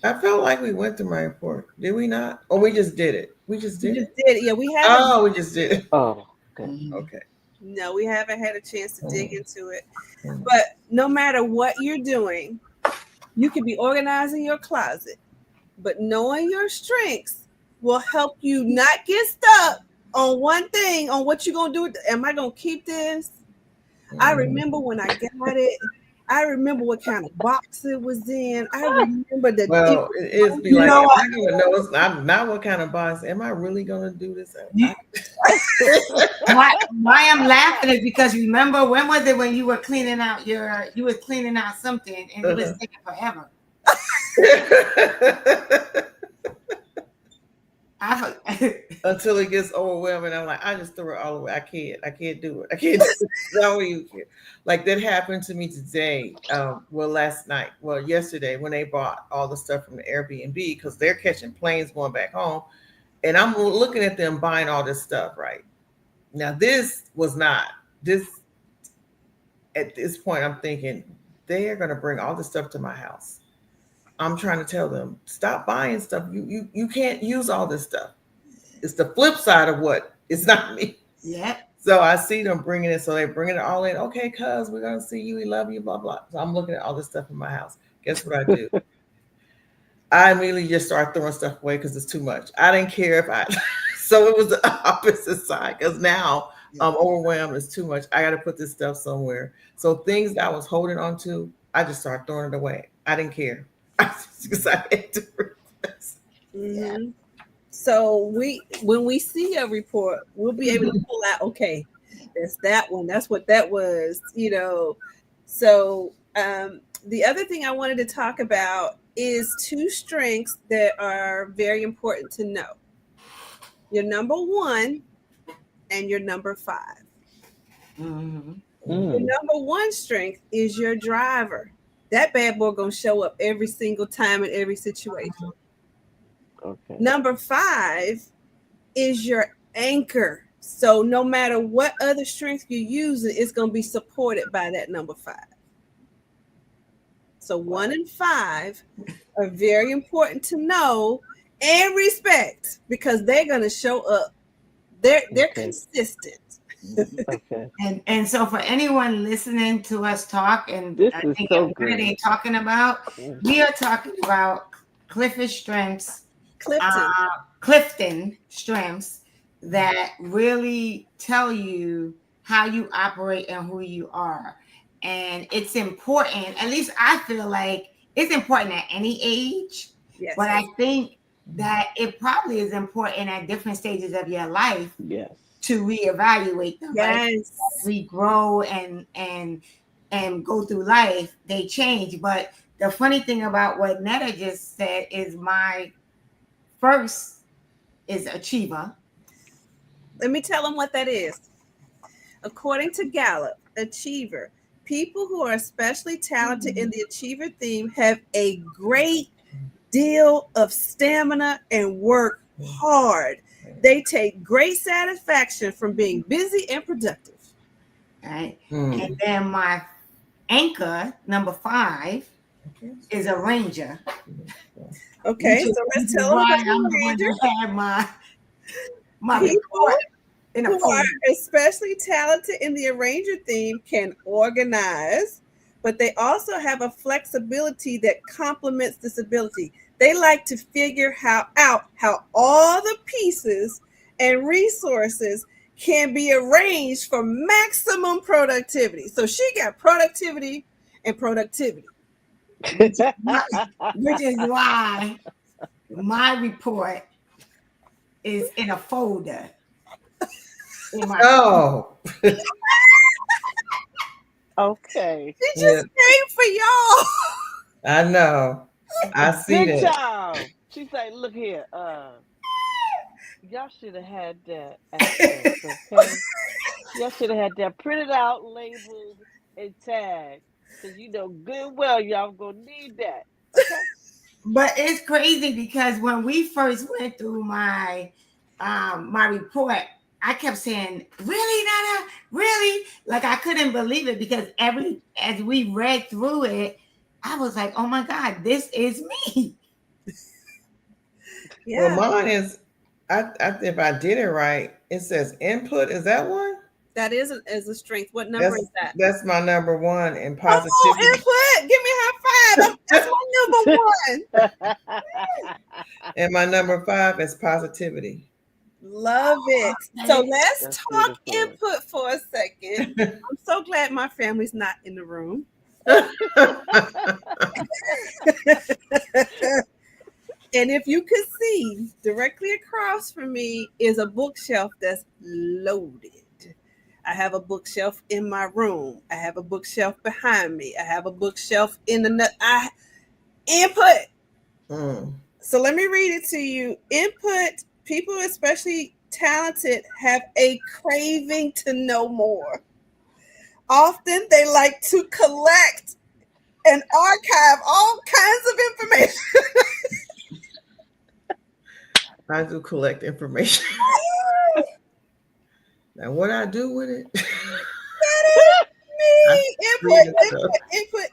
I felt like we went through my report. Did we not? Or we just did it? We just We did just it. did it. Yeah, we haven't. Oh, we just did it. Oh, okay. Mhm. Okay. No, we haven't had a chance to dig Mm, into it. mm. But no matter what you're doing, you can be organizing your closet, but knowing your strengths will help you not get stuck on one thing, on what you're gonna do. Am I gonna keep this? I Mhm. remember when I got it. I remember what kind of box it was in. I remember the Well, it is be You like, know am what? I gonna know it's not what kind of boss? Am I really gonna do this? You, why I'm laughing is because remember when was it when you were cleaning out you were cleaning out something and it was Uh-huh. taking forever. I Until it gets overwhelming, I'm like, I just throw it all away. I can't do it. I can't do it. No, you can. Like that happened to me today. Well, last night. Well, yesterday when they bought all the stuff from the Airbnb because they're catching planes going back home, and I'm looking at them buying all this stuff. Right now, this was not this. At this point, I'm thinking they are going to bring all this stuff to my house. I'm trying to tell them stop buying stuff. You can't use all this stuff. It's the flip side of what it's not me. yeah. So I see them bringing it. So they're bringing it all in. Okay, cuz we're gonna see you. We love you. Blah blah. So I'm looking at all this stuff in my house. Guess what I do? I immediately just start throwing stuff away because it's too much. I didn't care if I. So it was the opposite side because now I'm overwhelmed. It's too much. I got to put this stuff somewhere. So things that I was holding on to, I just started throwing it away. I didn't care because I had to. Yeah. Mhm. So when we see a report, we'll be able to pull out, okay, that's that one. That's what that was, you know. So the other thing I wanted to talk about is two strengths that are very important to know. Your number one and your number five. Mhm. Your Mm, number one strength is your driver. That bad boy gonna show up every single time in every situation. okay. Number five is your anchor. So no matter what other strength you use, it's going to be supported by that number five. So one and five are very important to know and respect because they're going to show up. They're Okay. consistent. Mhm. Okay. And so for anyone listening to us talk and This I is think so what are good. they talking about? Mm, We are talking about Clifford strengths, Clifton. Clifton strengths that really tell you how you operate and who you are. And it's important, at least I feel like it's important at any age, but Yes. I think that it probably is important at different stages of your life yes. to reevaluate them, right? As Yes. we grow and go through life, they change. But the funny thing about what Netta just said is my first is achiever. Let me tell them what that is. According to Gallup, achiever, people who are especially talented in the achiever theme have a great deal of stamina and work hard. They take great satisfaction from being busy and productive. Right. And Mm. then my anchor, number 5, Okay. is a ranger, Okay, so which let's is tell them why about I'm the the one Ranger. that had my People report in a who are folder. especially talented in the arranger theme can organize, but they also have a flexibility that complements this ability. They like to figure out how all the pieces and resources can be arranged for maximum productivity. So she got productivity and productivity. Which is why my report is in a folder in my Oh, okay. She yeah, just came for y'all. I know. I see Good that. job. She's like, look here. Y'all should have had that access. Okay. Y'all should have had that printed out, labeled, and tagged. Cause you know good well y'all gonna need that. Okay. But it's crazy because when we first went through my report, I kept saying, "Really, Nana? Really?" Like I couldn't believe it because every as we read through it, I was like, "Oh my God, this is me." Well, Yeah, mine is, if I did it right, it says input. Is that one? that is a strength. What number That's is that? that's my number one in Oh, positivity. input. Give me a high five. That's my number one. And my number 5 is positivity. Love it. That So is- let's That's talk beautiful. input for a second. I'm so glad my family's not in the room. And if you could see, directly across from me is a bookshelf that's loaded. I have a bookshelf in my room. I have a bookshelf behind me. I have a bookshelf in the input. Mm. So let me read it to you. Input, people especially talented have a craving to know more. Often they like to collect and archive all kinds of information. I do collect information. Now, what I do with it, I read Input,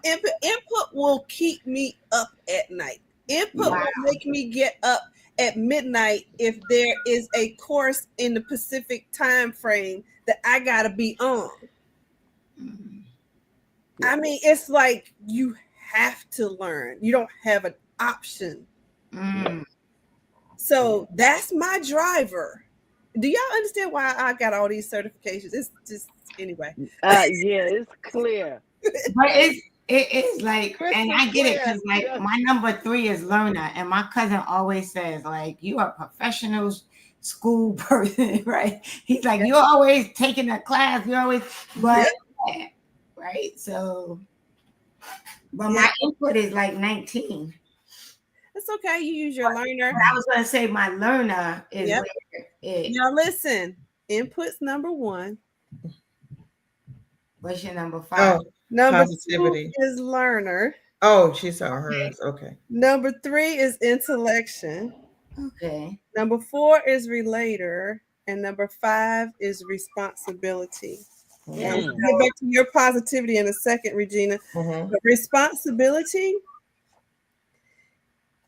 and stuff. input will keep me up at night. Input Yeah. Wow. will make me get up at midnight if there is a course in the Pacific time frame that I gotta be on. Mm. I mean, it's like you have to learn. You don't have an option. Mm. So that's my driver. Do y'all understand why I got all these certifications? It's just anyway. Yeah, it's clear. But it is like, and Crystal I get it clear. because like Yeah. my number 3 is learner, and my cousin always says like you are a professional school person, right? He's like you're always taking a class, you're always, but yeah, right. So, but Yeah, my input is like 19. it's okay. You use your learner. But I was gonna say my learner is Yep. where it. Now listen. Input's number one. What's your number 5? Oh, Number two positivity. is learner. Oh, she saw hers. Okay. Number three is intellection. Okay. Number four is relator. And number five is responsibility. And I'm And going to get back to your positivity in a second, Regina. Mm-hmm. But responsibility,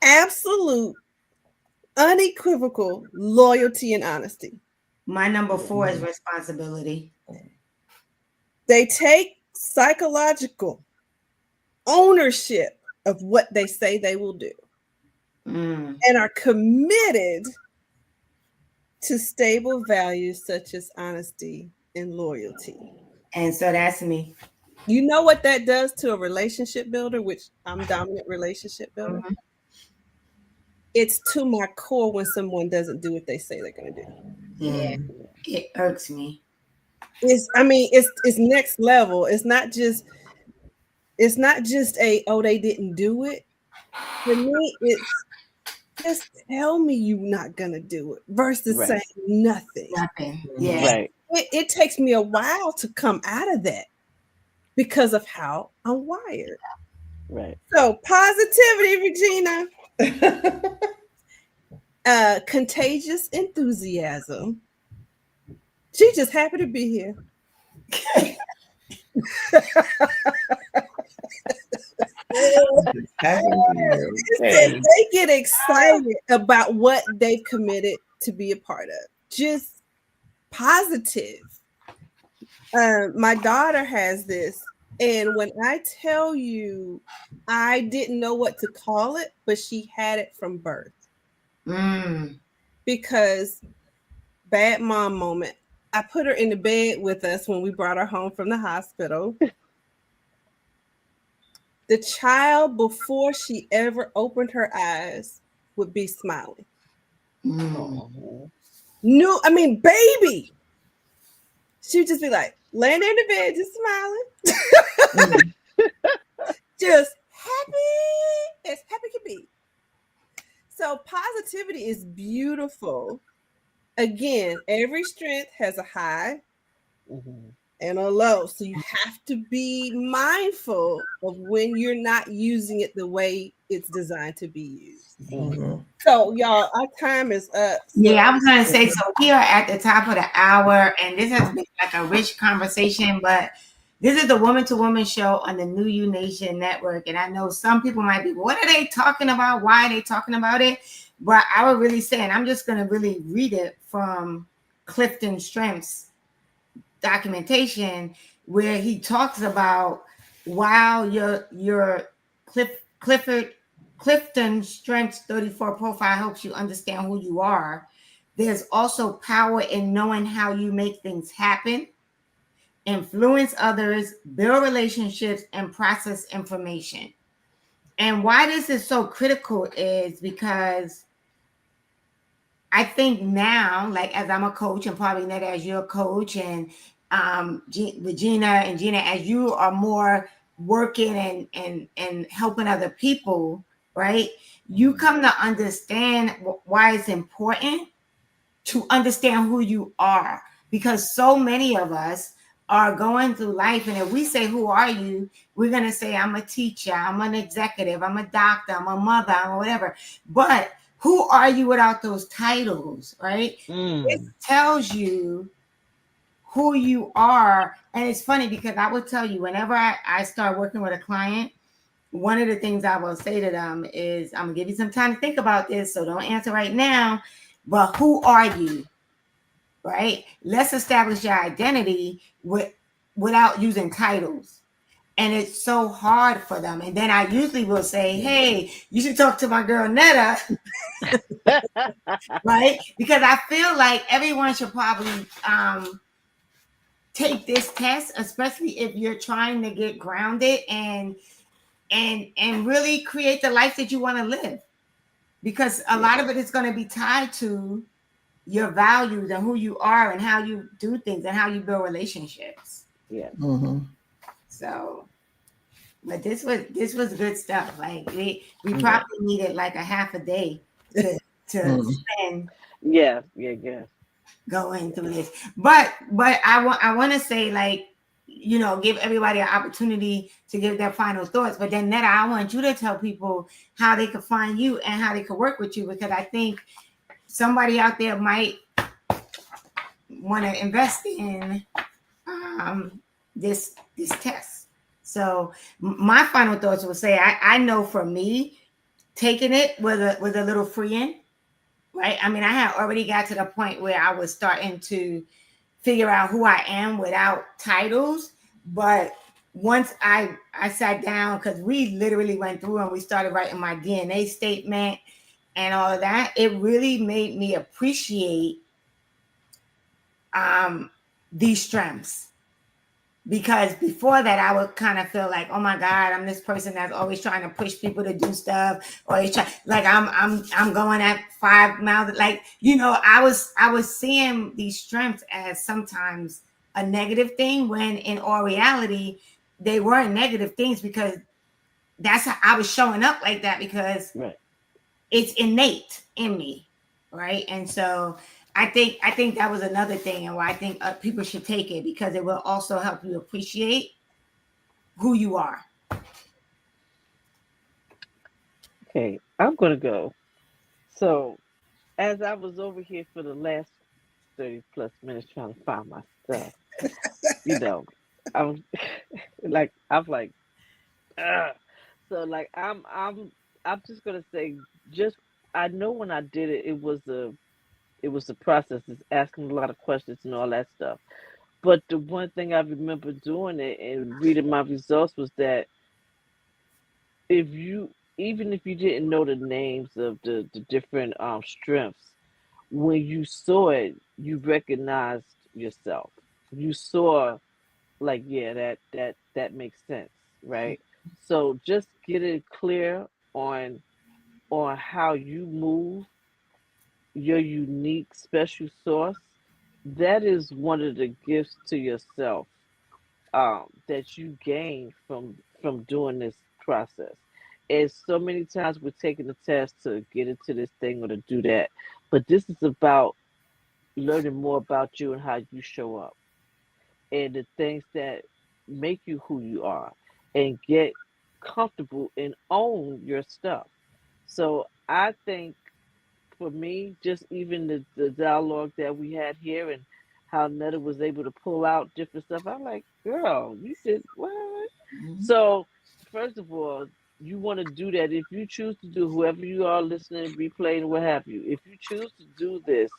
absolute, unequivocal loyalty and honesty. my number 4 is responsibility. They take psychological ownership of what they say they will do Mm. and are committed to stable values such as honesty and loyalty. And so that's me. You know what that does to a relationship builder, which I'm dominant relationship builder? Mhm. It's to my core when someone doesn't do what they say they're going to do. Yeah, it irks me. It's next level. It's not just a, oh, they didn't do it. For me, it's just tell me you're not gonna do it versus Right. saying nothing. Nothing. Yeah. Right. It takes me a while to come out of that because of how I'm wired. Right. So positivity, Regina, contagious enthusiasm. She's just happy to be here. They get excited about what they've committed to be a part of. Just positive. My daughter has this, and when I tell you, I didn't know what to call it, but she had it from birth. Mm. Because bad mom moment. I put her in the bed with us when we brought her home from the hospital. The child, before she ever opened her eyes, would be smiling. Mm. Baby. She would just be like, laying in the bed, just smiling. Just happy as happy can be. So positivity is beautiful. Again, every strength has a high and a low. So you have to be mindful of when you're not using it the way it's designed to be used. Mm-hmm. So y'all, our time is up. So Yeah, I was gonna say, so we are at the top of the hour, and this has been like a rich conversation, but This is the Woman to Woman show on the New You Nation Network. And I know some people might be, what are they talking about? Why are they talking about it? But I would really say, and I'm just going to really read it from Clifton Strength's documentation, where he talks about, while your Clifford Clifton Strengths 34 profile helps you understand who you are, there's also power in knowing how you make things happen, influence others, build relationships, and process information. And why this is so critical is because I think now, like as I'm a coach, and probably Netta as you're a coach, and Regina and Gina, as you are more working and helping other people, right? You come to understand why it's important to understand who you are, because so many of us are going through life, and if we say, who are you, we're going to say, I'm a teacher, I'm an executive, I'm a doctor, I'm a mother, I'm whatever. But who are you without those titles, right? This Mm. tells you who you are. And it's funny because I would tell you, whenever I start working with a client, one of the things I will say to them is, I'm gonna give you some time to think about this, so don't answer right now, but who are you? Right? Let's establish your identity without using titles. And it's so hard for them. And then I usually will say, Yeah. hey, you should talk to my girl Netta, right? Because I feel like everyone should probably take this test, especially if you're trying to get grounded and really create the life that you want to live. Because a Yeah. lot of it is going to be tied to your values and who you are and how you do things and how you build relationships. Yeah. Mm-hmm. So, but this was good stuff. Like we Yeah. probably needed like a half a day to Mm. spend Yeah. Yeah. Yeah. going through this. But I want to say, like, give everybody an opportunity to give their final thoughts. But then Netta, I want you to tell people how they could find you and how they could work with you, because I think somebody out there might want to invest in this test. So my final thoughts will say, I know for me, taking it was a little freeing, right? I mean, I had already got to the point where I was starting to figure out who I am without titles. But once I sat down, because we literally went through and we started writing my DNA statement and all of that, it really made me appreciate um these strengths. Because before that, I would kind of feel like, oh my God, I'm this person that's always trying to push people to do stuff, or like I'm going at 5 miles. Like, I was seeing these strengths as sometimes a negative thing, when in all reality, they weren't negative things, because that's how I was showing up like that, because Right. it's innate in me, right? And so I think that was another thing, and why I think people should take it, because it will also help you appreciate who you are. Okay. I'm gonna go. So as I was over here for the last 30 plus minutes trying to find my stuff, you know, I'm I'm like, ugh. So like I'm just gonna say, just I know when I did it, it was a process. It's asking a lot of questions and all that stuff. But the one thing I remember doing it and reading my results was that if you even if you didn't know the names of the different strengths, when you saw it, you recognized yourself. You saw, like, yeah, that makes sense, right? So just get it clear on how you move, your unique special source. That is one of the gifts to yourself, that you gain from doing this process. And so many times we're taking the test to get into this thing or to do that, but this is about learning more about you and how you show up and the things that make you who you are, and get comfortable and own your stuff. So I think for me, just even the dialogue that we had here and how Netta was able to pull out different stuff, I'm like, girl, you did what? Mhm. So, first of all, you want to do that if you choose to do, whoever you are listening, replaying, what have you. If you choose to do this,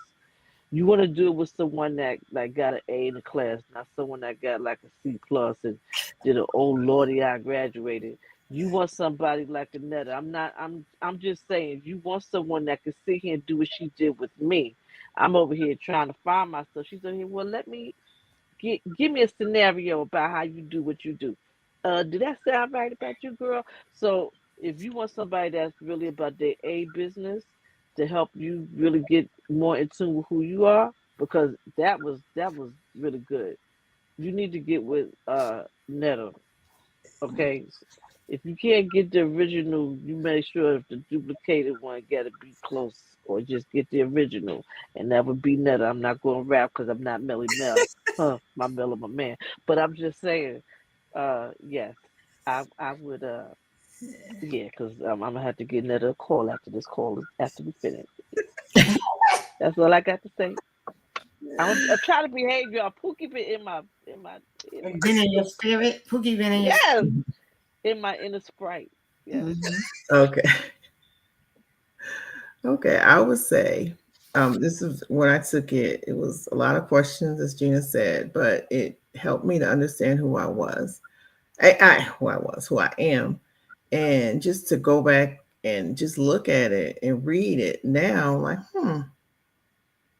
you want to do it with someone that like got an A in the class, not someone that got like a C plus and did an oh lordy I graduated. You want somebody like Anetta. I'm just saying you want someone that can sit here and do what she did with me. I'm over here trying to find myself. She's over here, well let me give me a scenario about how you do what you do. Did that sound right about you, girl? So if you want somebody that's really about their A business to help you really get more in tune with who you are, because that was really good. You need to get with Netta. Okay. If you can't get the original, you make sure if the duplicated one gotta be close, or just get the original, and that would be Netta. I'm not going to rap because I'm not Melly Mel, huh? My Mel my man, but I'm just saying, yes, I would yeah, because I'm gonna have to get Netta a call after this call after we finish. That's all I got to say. I'm trying to behave, y'all. Pookie been in my It's been in your spirit. Pookie been in your yes, spirit. in my inner sprite. Yes. Mhm. Okay. Okay. I would say this is when I took it. It was a lot of questions, as Gina said, but it helped me to understand who I was. Who I was, who I am, and just to go back and just look at it and read it now, like,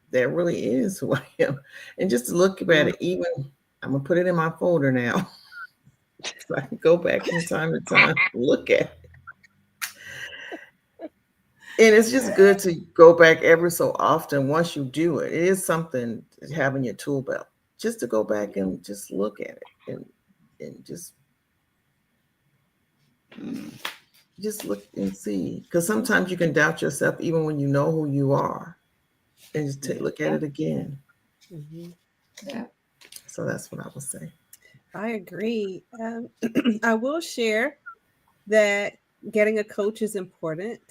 that really is who I am. And just to look at Mhm. it, even I'm gonna put it in my folder now, so I can go back from time to time, look at it. And it's just good to go back every so often once you do it. It is something to have in your tool belt, just to go back and just look at it and just look and see. Because sometimes you can doubt yourself even when you know who you are, and just look at Yeah. it again. Hmm. Yeah. So that's what I would say. I agree. I will share that getting a coach is important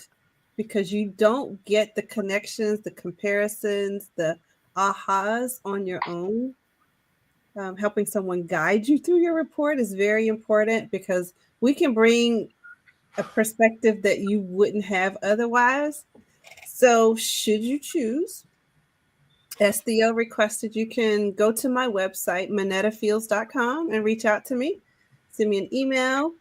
because you don't get the connections, the comparisons, the ahas on your own. Helping someone guide you through your report is very important because we can bring a perspective that you wouldn't have otherwise. So, should you choose, as Theo requested, you can go to my website, monettafields.com, and reach out to me. Send me an email.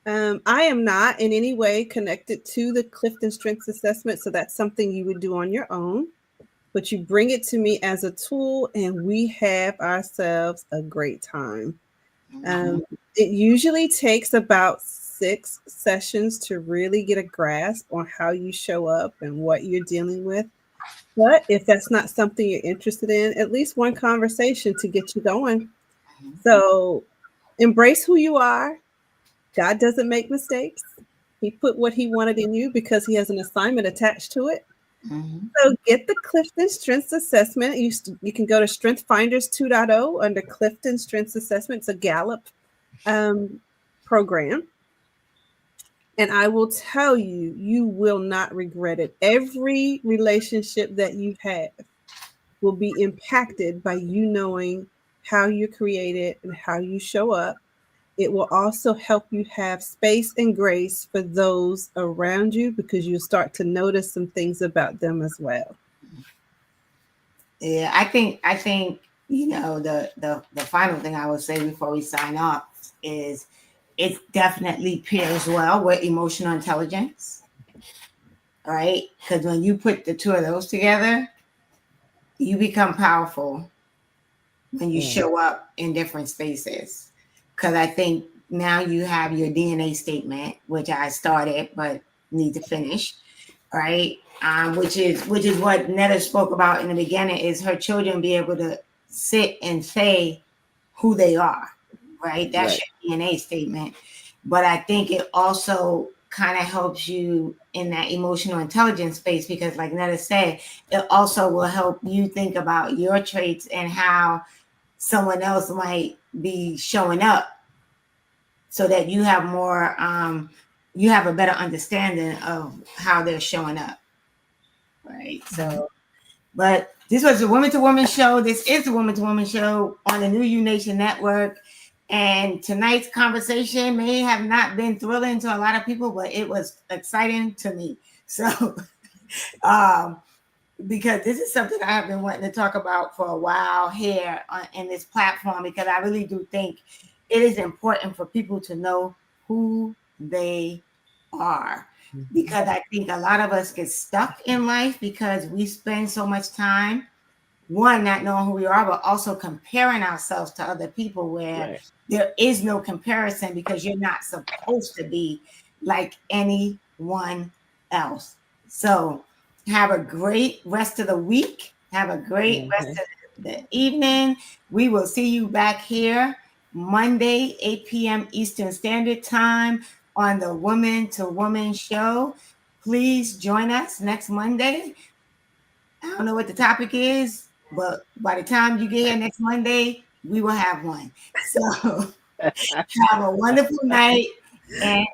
I am not in any way connected to the Clifton Strengths Assessment, so that's something you would do on your own. But you bring it to me as a tool, and we have ourselves a great time. Mhm. Um, it usually takes about 6 sessions to really get a grasp on how you show up and what you're dealing with. But if that's not something you're interested in, at least one conversation to get you going. So embrace who you are. God doesn't make mistakes. He put what he wanted in you because he has an assignment attached to it. Mhm. So get the Clifton Strengths Assessment. You can go to Strength Finders 2.0 under Clifton Strengths Assessment. It's a Gallup um, program. And I will tell you, you will not regret it. Every relationship that you have will be impacted by you knowing how you're created and how you show up. It will also help you have space and grace for those around you because you'll start to notice some things about them as well. Yeah, I think the final thing I would say before we sign off is it definitely pairs well with emotional intelligence, right? Because when you put the two of those together, you become powerful when you Mm. show up in different spaces. Because I think now you have your DNA statement, which I started but need to finish, right? Which is what Netta spoke about in the beginning is her children be able to sit and say who they are, right? That's Right. your DNA statement. But I think it also kind of helps you in that emotional intelligence space because, like Netta said, it also will help you think about your traits and how someone else might be showing up so that you have a better understanding of how they're showing up, right? Mhm. So but this was a woman to woman show. This is the woman to woman show on the New U Nation Network. And tonight's conversation may have not been thrilling to a lot of people, but it was exciting to me. So, um, because this is something I have been wanting to talk about for a while here in this platform, because I really do think it is important for people to know who they are. Because I think a lot of us get stuck in life because we spend so much time, one, not knowing who we are, but also comparing ourselves to other people where Right. there is no comparison because you're not supposed to be like anyone else. So have a great rest of the week. Have a great rest Hmm. of the evening. We will see you back here Monday, 8 p.m. Eastern Standard Time on the Woman to Woman show. Please join us next Monday. I don't know what the topic is, but by the time you get here next Monday, we will have one. So have a wonderful night. And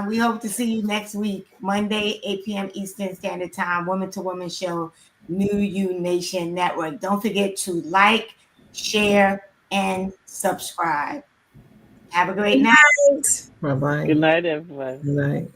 we hope to see you next week, Monday, 8 p.m. Eastern Standard Time, Woman to Woman Show, New You Nation Network. Don't forget to like, share, and subscribe. Have a great Good night. night. Bye bye. Good night, everybody. Good night.